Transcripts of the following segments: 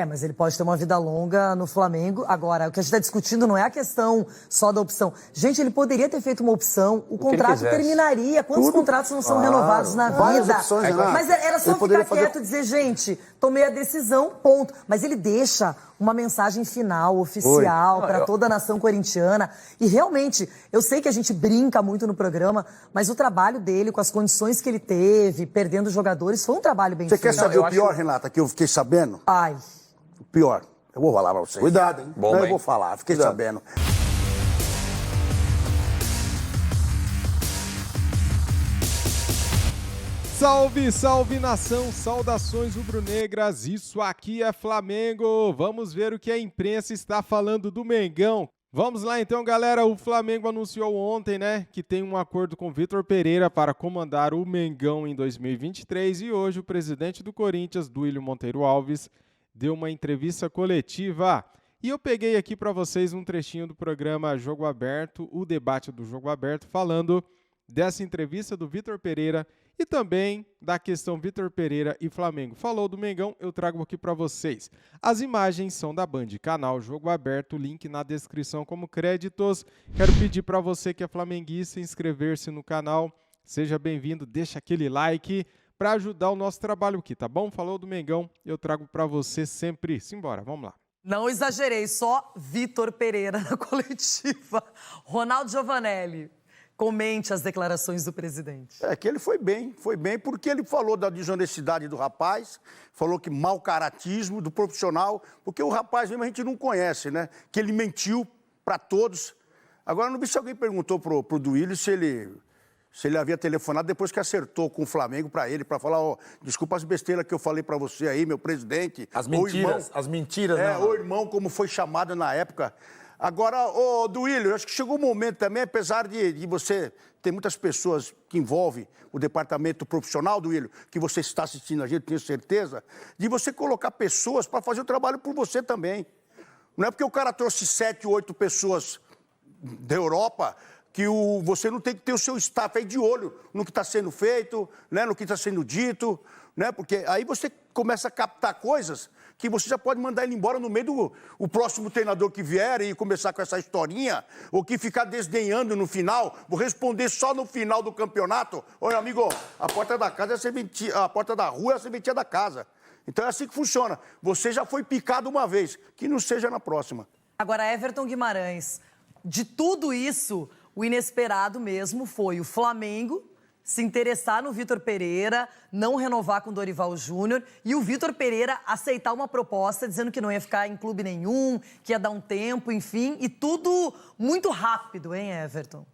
Mas ele pode ter uma vida longa no Flamengo. Agora, o que a gente está discutindo não é a questão só da opção. Gente, ele poderia ter feito uma opção, o contrato terminaria. Quantos contratos não são renovados na vida? Opções, mas era só ficar quieto e dizer, gente, tomei a decisão, ponto. Mas ele deixa uma mensagem final, oficial, para toda a nação corintiana. E realmente, eu sei que a gente brinca muito no programa, mas o trabalho dele, com as condições que ele teve, perdendo jogadores, foi um trabalho bem feito. Você quer saber o pior, Renata, que eu fiquei sabendo? O pior. Eu vou falar pra vocês. Cuidado, hein? Não, eu vou falar, fiquei sabendo. Salve, salve nação, saudações rubro-negras, isso aqui é Flamengo. Vamos ver o que a imprensa está falando do Mengão. Vamos lá então, galera, o Flamengo anunciou ontem, que tem um acordo com Vitor Pereira para comandar o Mengão em 2023 e hoje o presidente do Corinthians, Duílio Monteiro Alves, deu uma entrevista coletiva. E eu peguei aqui para vocês um trechinho do programa Jogo Aberto, o debate do Jogo Aberto, falando dessa entrevista do Vitor Pereira e também da questão Vitor Pereira e Flamengo. Falou do Mengão, eu trago aqui para vocês. As imagens são da Band, canal Jogo Aberto, link na descrição como créditos. Quero pedir para você que é flamenguista inscrever-se no canal. Seja bem-vindo, deixa aquele like para ajudar o nosso trabalho aqui, tá bom? Falou do Mengão, eu trago para você sempre. Simbora, vamos lá. Não exagerei, só Vitor Pereira na coletiva. Ronaldo Giovanelli. Comente as declarações do presidente. Que ele foi bem porque ele falou da desonestidade do rapaz, falou que mau caratismo do profissional, porque o rapaz mesmo a gente não conhece, que ele mentiu para todos. Agora, não vi se alguém perguntou pro Duílio se ele havia telefonado depois que acertou com o Flamengo para ele, para falar, desculpa as besteiras que eu falei para você aí, meu presidente. As mentiras, o irmão, como foi chamado na época. Agora, Duílio, acho que chegou o momento também, apesar de você ter muitas pessoas que envolvem o departamento profissional, Duílio, que você está assistindo a gente, tenho certeza, de você colocar pessoas para fazer o trabalho por você também. Não é porque o cara trouxe 7, 8 pessoas da Europa que você não tem que ter o seu staff aí de olho no que está sendo feito, no que está sendo dito, porque aí você começa a captar coisas que você já pode mandar ele embora no meio do próximo treinador que vier e começar com essa historinha, ou que ficar desdenhando no final, vou responder só no final do campeonato. Olha, amigo, a porta da casa é a serventia, a porta da rua é a serventia da casa. Então é assim que funciona. Você já foi picado uma vez, que não seja na próxima. Agora, Everton Guimarães, de tudo isso, o inesperado mesmo foi o Flamengo se interessar no Vitor Pereira, não renovar com o Dorival Júnior e o Vitor Pereira aceitar uma proposta dizendo que não ia ficar em clube nenhum, que ia dar um tempo, enfim, e tudo muito rápido, hein, Everton?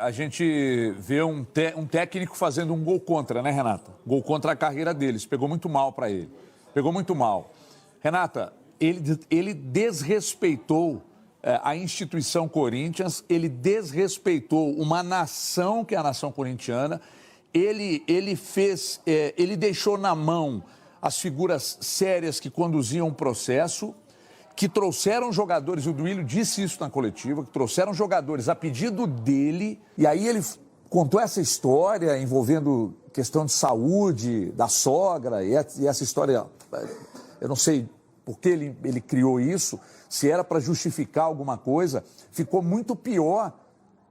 A gente vê um técnico fazendo um gol contra, né, Renata? Gol contra a carreira deles, pegou muito mal para ele, pegou muito mal. Renata, ele desrespeitou a instituição Corinthians, ele desrespeitou uma nação que é a nação corintiana, ele deixou na mão as figuras sérias que conduziam o processo, que trouxeram jogadores, o Duílio disse isso na coletiva, que trouxeram jogadores a pedido dele, e aí ele contou essa história envolvendo questão de saúde, da sogra, e essa história, eu não sei por que ele criou isso, se era para justificar alguma coisa, ficou muito pior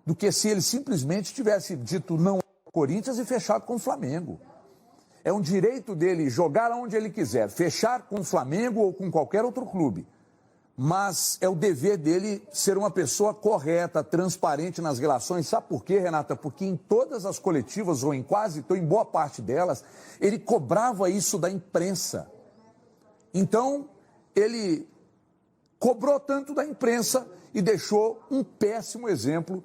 do que se ele simplesmente tivesse dito não ao Corinthians e fechado com o Flamengo. É um direito dele jogar onde ele quiser, fechar com o Flamengo ou com qualquer outro clube. Mas é o dever dele ser uma pessoa correta, transparente nas relações. Sabe por quê, Renata? Porque em todas as coletivas, ou em quase, ou em boa parte delas, ele cobrava isso da imprensa. Então, ele cobrou tanto da imprensa e deixou um péssimo exemplo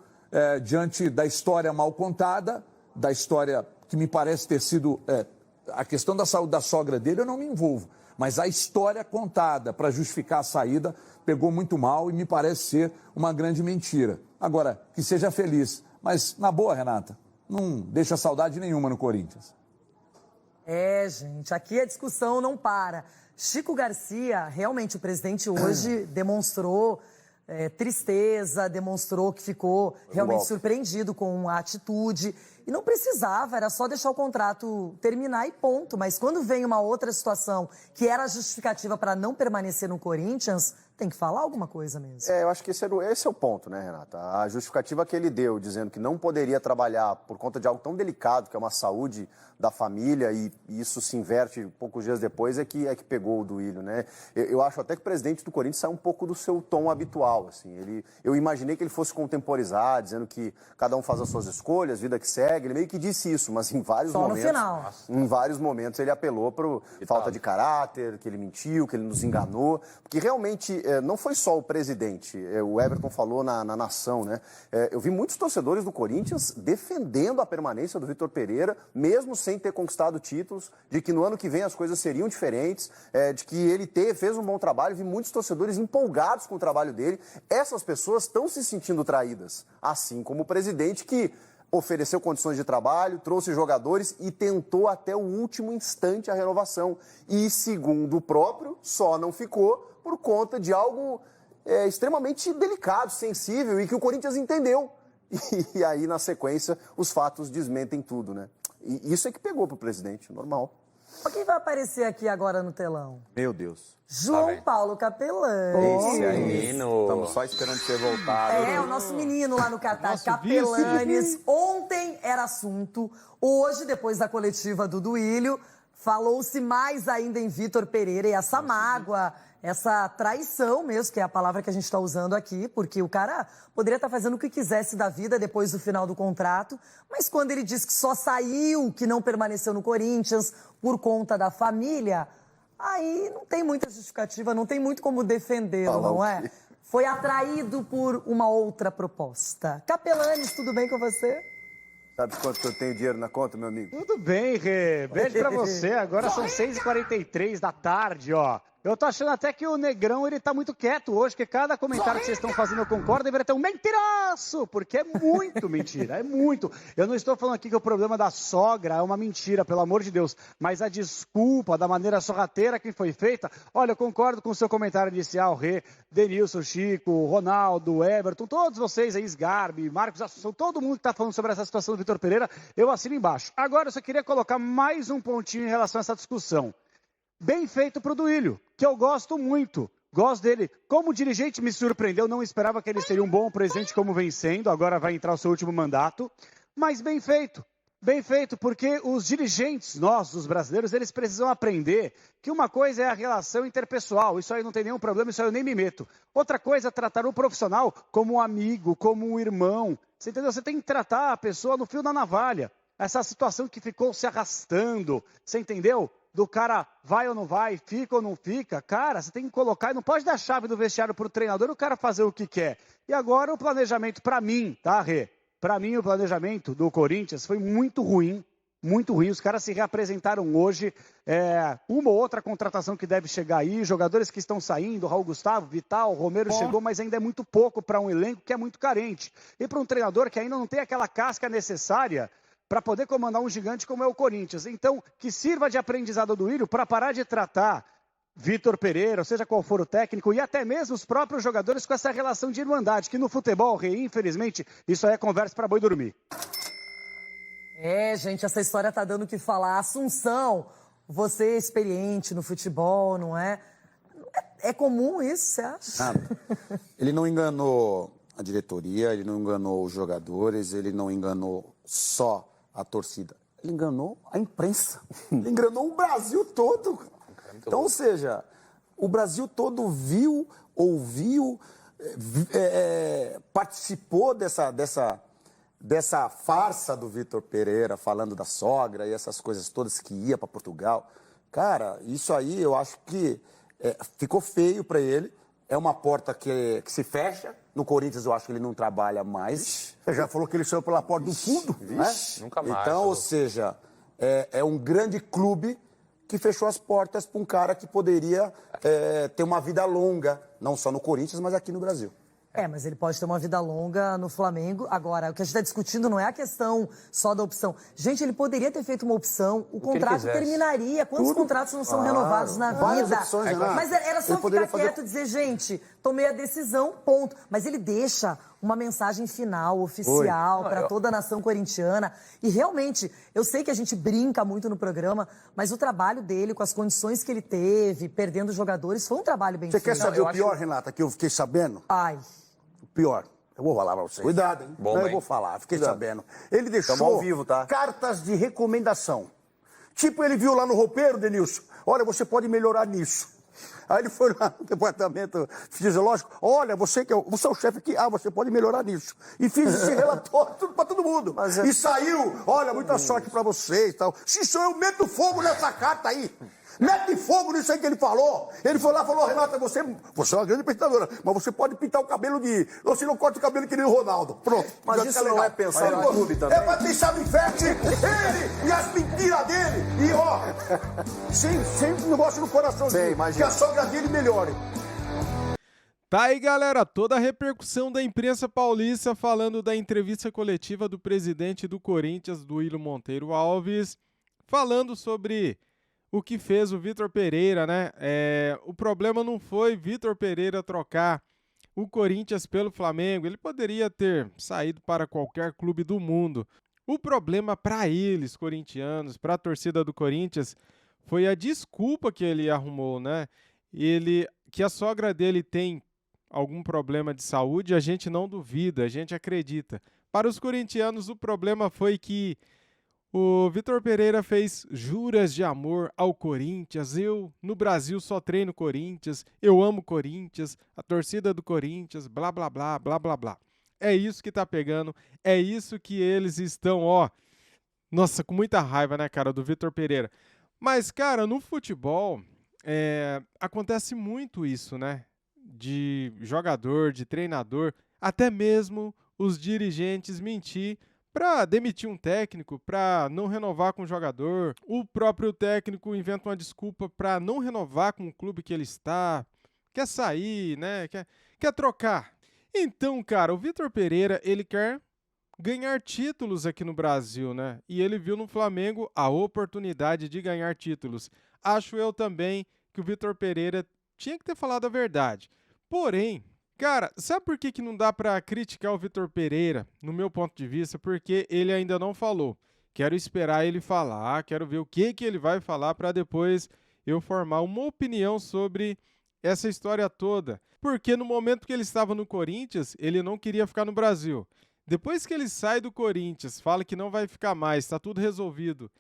diante da história mal contada, da história que me parece ter sido... a questão da saúde da sogra dele eu não me envolvo, mas a história contada para justificar a saída pegou muito mal e me parece ser uma grande mentira. Agora, que seja feliz, mas na boa, Renata, não deixa saudade nenhuma no Corinthians. Gente, aqui a discussão não para. Chico Garcia, realmente o presidente hoje demonstrou tristeza, demonstrou que ficou realmente surpreendido com a atitude. E não precisava, era só deixar o contrato terminar e ponto. Mas quando vem uma outra situação que era justificativa para não permanecer no Corinthians, tem que falar alguma coisa mesmo. Eu acho que esse é o ponto, né, Renata? A justificativa que ele deu, dizendo que não poderia trabalhar por conta de algo tão delicado, que é uma saúde da família, e isso se inverte poucos dias depois, é que pegou o Duílio, né? Eu acho até que o presidente do Corinthians saiu um pouco do seu tom habitual, assim. Eu imaginei que ele fosse contemporizar, dizendo que cada um faz as suas escolhas, vida que segue. Ele meio que disse isso, mas em vários momentos... Só no final. Em vários momentos ele apelou para falta de caráter, que ele mentiu, que ele nos enganou, porque realmente não foi só o presidente, o Everton falou na Nação, né? Eu vi muitos torcedores do Corinthians defendendo a permanência do Vitor Pereira, mesmo sem ter conquistado títulos, de que no ano que vem as coisas seriam diferentes, de que ele fez um bom trabalho. Vi muitos torcedores empolgados com o trabalho dele. Essas pessoas estão se sentindo traídas, assim como o presidente que ofereceu condições de trabalho, trouxe jogadores e tentou até o último instante a renovação. E, segundo o próprio, só não ficou por conta de algo extremamente delicado, sensível, e que o Corinthians entendeu. E aí, na sequência, os fatos desmentem tudo, né? E isso é que pegou pro presidente, normal. Quem vai aparecer aqui agora no telão? Meu Deus. João Paulo Capelani. Esse aí, estamos só esperando você voltar. O nosso menino lá no Catar, Nosso Capelanes. Ontem era assunto, hoje, depois da coletiva do Duílio, falou-se mais ainda em Vitor Pereira e essa mágoa, essa traição mesmo, que é a palavra que a gente está usando aqui, porque o cara poderia estar fazendo o que quisesse da vida depois do final do contrato, mas quando ele disse que só saiu, que não permaneceu no Corinthians por conta da família, aí não tem muita justificativa, não tem muito como defendê-lo, não é? Foi atraído por uma outra proposta. Capelanes, tudo bem com você? Sabe quanto que eu tenho dinheiro na conta, meu amigo? Tudo bem, Rê. Beijo pra você. Agora são 6h43 da tarde, ó. Eu tô achando até que o Negrão, ele tá muito quieto hoje, porque cada comentário que vocês estão fazendo eu concordo, deveria ter um mentiroso, porque é muito mentira, é muito. Eu não estou falando aqui que o problema da sogra é uma mentira, pelo amor de Deus, mas a desculpa da maneira sorrateira que foi feita, olha, eu concordo com o seu comentário inicial, Rê, Denilson, Chico, Ronaldo, Everton, todos vocês aí, Sgarbi, Marcos Assunção, todo mundo que tá falando sobre essa situação do Vitor Pereira, eu assino embaixo. Agora, eu só queria colocar mais um pontinho em relação a essa discussão. Bem feito pro Duílio, que eu gosto muito. Gosto dele. Como dirigente me surpreendeu, não esperava que ele seria um bom presidente como vem sendo, agora vai entrar o seu último mandato. Mas bem feito. Bem feito, porque os dirigentes, nós, os brasileiros, eles precisam aprender que uma coisa é a relação interpessoal, isso aí não tem nenhum problema, isso aí eu nem me meto. Outra coisa é tratar o profissional como um amigo, como um irmão. Você entendeu? Você tem que tratar a pessoa no fio da navalha. Essa situação que ficou se arrastando, você entendeu? Do cara vai ou não vai, fica ou não fica, cara, você tem que colocar, não pode dar a chave do vestiário pro treinador e o cara fazer o que quer. E agora o planejamento, pra mim, tá, Rê? Pra mim o planejamento do Corinthians foi muito ruim, os caras se reapresentaram hoje, uma ou outra contratação que deve chegar aí, jogadores que estão saindo, Raul Gustavo, Vital, Romero chegou, mas ainda é muito pouco para um elenco que é muito carente. E para um treinador que ainda não tem aquela casca necessária para poder comandar um gigante como é o Corinthians. Então, que sirva de aprendizado do Duílio para parar de tratar Vitor Pereira, ou seja qual for o técnico, e até mesmo os próprios jogadores com essa relação de irmandade, que no futebol, infelizmente, isso aí é conversa para boi dormir. Gente, essa história tá dando o que falar. Assunção, você é experiente no futebol, não é? É comum isso, você acha? Nada. Ele não enganou a diretoria, ele não enganou os jogadores, ele não enganou só a torcida. Ele enganou a imprensa. Ele enganou o Brasil todo. Então, ou seja, o Brasil todo viu, ouviu, participou dessa farsa do Vitor Pereira, falando da sogra e essas coisas todas que ia para Portugal. Cara, isso aí eu acho que ficou feio para ele. É uma porta que se fecha. No Corinthians eu acho que ele não trabalha mais. Você já falou que ele saiu pela porta do fundo, né? Nunca mais. Então, ou seja, é um grande clube que fechou as portas para um cara que poderia ter uma vida longa, não só no Corinthians, mas aqui no Brasil. Mas ele pode ter uma vida longa no Flamengo. Agora, o que a gente está discutindo não é a questão só da opção. Gente, ele poderia ter feito uma opção, o contrato terminaria. Quantos contratos não são renovados na Várias vida? opções, Mas era só ficar quieto e dizer, gente, tomei a decisão, ponto. Mas ele deixa uma mensagem final, oficial, para toda a nação corintiana. E realmente, eu sei que a gente brinca muito no programa, mas o trabalho dele, com as condições que ele teve, perdendo jogadores, foi um trabalho bem Você feito. quer saber o pior, Renata, que eu fiquei sabendo? Ai. O pior. Eu vou falar pra vocês. Cuidado, hein? Não, eu vou falar, fiquei sabendo. Ele deixou Tamo ao vivo, tá? cartas de recomendação. Tipo, ele viu lá no roupeiro, Denilson, olha, você pode melhorar nisso. Aí ele foi lá no departamento fisiológico, olha, você é o chefe aqui, você pode melhorar nisso. E fiz esse relatório tudo pra todo mundo. E saiu, olha, muita sorte pra vocês e tal. Se sou eu, meto fogo nessa carta aí. Mete fogo nisso aí que ele falou. Ele foi lá e falou, Renata, você é uma grande pintadora, mas você pode pintar o cabelo de... Você não corta o cabelo que nem o Ronaldo. Pronto. Mas isso não é pensar no clube também? É pra deixar no inferte ele e as mentiras dele. E ó, sempre negócio no coração dele. Que a sogra dele melhore. Tá aí, galera, toda a repercussão da imprensa paulista falando da entrevista coletiva do presidente do Corinthians, Duílio Monteiro Alves, falando sobre o que fez o Vitor Pereira, né? O problema não foi Vitor Pereira trocar o Corinthians pelo Flamengo. Ele poderia ter saído para qualquer clube do mundo. O problema para eles, corintianos, para a torcida do Corinthians, foi a desculpa que ele arrumou, né? Que a sogra dele tem algum problema de saúde, a gente não duvida, a gente acredita. Para os corintianos, o problema foi que o Vitor Pereira fez juras de amor ao Corinthians. Eu, no Brasil, só treino Corinthians. Eu amo Corinthians, a torcida do Corinthians, blá, blá, blá, blá, blá, blá. É isso que tá pegando, é isso que eles estão, nossa, com muita raiva, né, cara, do Vitor Pereira. Mas, cara, no futebol, acontece muito isso, né? De jogador, de treinador, até mesmo os dirigentes mentir para demitir um técnico, para não renovar com o jogador. O próprio técnico inventa uma desculpa para não renovar com o clube que ele está, quer sair, né? Quer trocar. Então, cara, o Vitor Pereira, ele quer ganhar títulos aqui no Brasil, né? E ele viu no Flamengo a oportunidade de ganhar títulos. Acho eu também que o Vitor Pereira tinha que ter falado a verdade. Porém, cara, sabe por que não dá pra criticar o Vitor Pereira, no meu ponto de vista? Porque ele ainda não falou. Quero esperar ele falar, quero ver o que ele vai falar para depois eu formar uma opinião sobre essa história toda. Porque no momento que ele estava no Corinthians, ele não queria ficar no Brasil. Depois que ele sai do Corinthians, fala que não vai ficar mais, está tudo resolvido.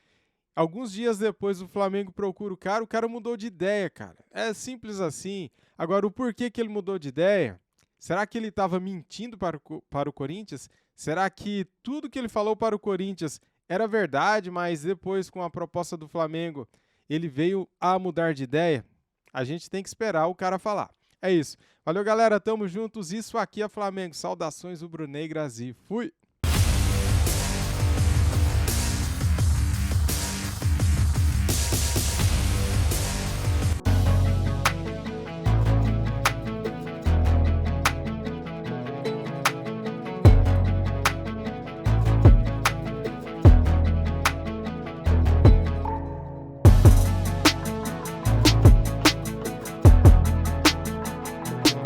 Alguns dias depois o Flamengo procura o cara mudou de ideia, cara. É simples assim. Agora, o porquê que ele mudou de ideia? Será que ele estava mentindo para o Corinthians? Será que tudo que ele falou para o Corinthians era verdade, mas depois, com a proposta do Flamengo, ele veio a mudar de ideia? A gente tem que esperar o cara falar. É isso. Valeu, galera. Tamo juntos. Isso aqui é Flamengo. Saudações rubro-negras e fui!